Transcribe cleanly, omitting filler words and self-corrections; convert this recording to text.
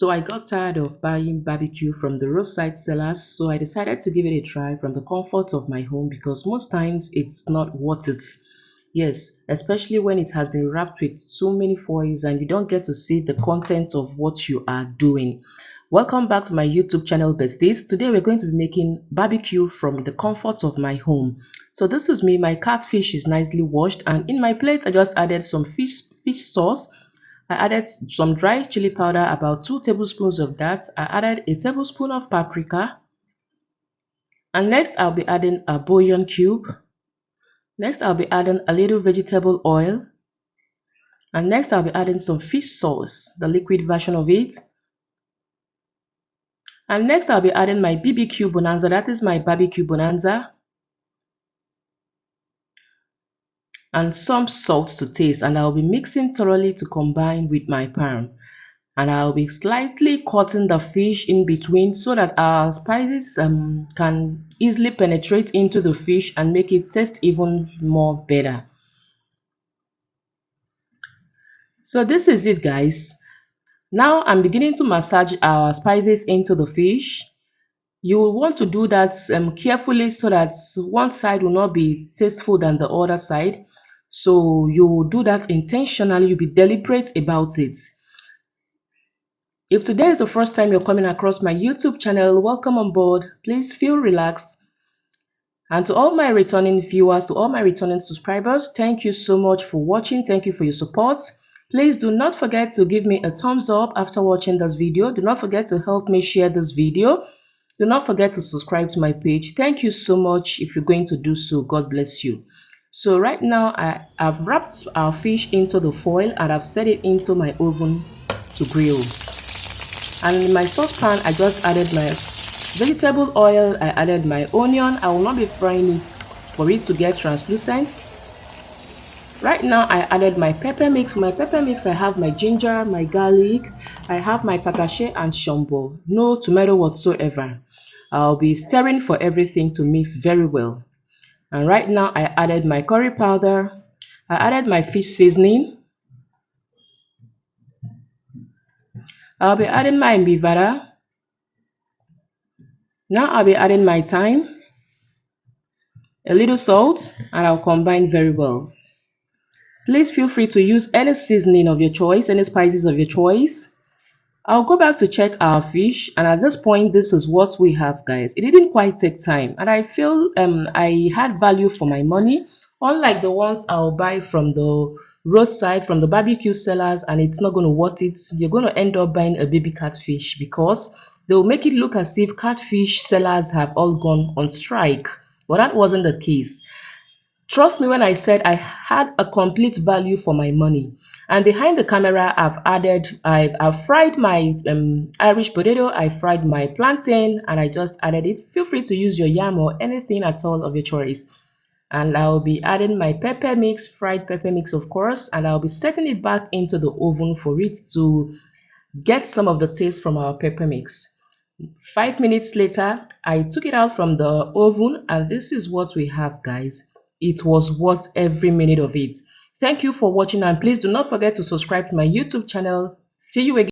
So I got tired of buying barbecue from the roadside sellers, so I decided to give it a try from the comfort of my home because most times it's not worth it. Yes, especially when it has been wrapped with so many foils and you don't get to see the content of what you are doing. Welcome back to my YouTube channel, besties. Today we're going to be making barbecue from the comfort of my home. So this is me. My catfish is nicely washed, and in my plate I just added some fish sauce. I added some dry chili powder, about 2 tablespoons of that. I added a tablespoon of paprika, and next I'll be adding a bouillon cube. Next I'll be adding a little vegetable oil, and next I'll be adding some fish sauce, the liquid version of it. And next I'll be adding my BBQ bonanza, that is my barbecue bonanza, and some salt to taste, and I'll be mixing thoroughly to combine with my pan. And I'll be slightly cutting the fish in between so that our spices can easily penetrate into the fish and make it taste even more better. So this is it, guys. Now I'm beginning to massage our spices into the fish. You will want to do that carefully so that one side will not be tasteful than the other side. So you will do that intentionally. You'll be deliberate about it. If today is the first time you're coming across my YouTube channel, welcome on board. Please feel relaxed. And to all my returning viewers, to all my returning subscribers, thank you so much for watching. Thank you for your support. Please do not forget to give me a thumbs up after watching this video. Do not forget to help me share this video. Do not forget to subscribe to my page. Thank you so much if you're going to do so. God bless you. So right now, I've wrapped our fish into the foil and I've set it into my oven to grill. And in my saucepan, I just added my vegetable oil. I added my onion. I will not be frying it for it to get translucent. Right now, I added my pepper mix. My pepper mix, I have my ginger, my garlic, I have my tatache and shombo. No tomato whatsoever. I'll be stirring for everything to mix very well. And right now, I added my curry powder. I added my fish seasoning. I'll be adding my mbivara. Now I'll be adding my thyme, a little salt, and I'll combine very well. Please feel free to use any seasoning of your choice, any spices of your choice. I'll go back to check our fish, and at this point, this is what we have, guys. It didn't quite take time, and I feel I had value for my money, unlike the ones I'll buy from the roadside, from the barbecue sellers, and it's not going to worth it. You're going to end up buying a baby catfish because they'll make it look as if catfish sellers have all gone on strike, but that wasn't the case. Trust me when I said I had a complete value for my money. And behind the camera, I've fried my Irish potato, I fried my plantain, and I just added it. Feel free to use your yam or anything at all of your choice. And I'll be adding my pepper mix, fried pepper mix, of course, and I'll be setting it back into the oven for it to get some of the taste from our pepper mix. 5 minutes later, I took it out from the oven, and this is what we have, guys. It was worth every minute of it. Thank you for watching, and please do not forget to subscribe to my YouTube channel. See you again.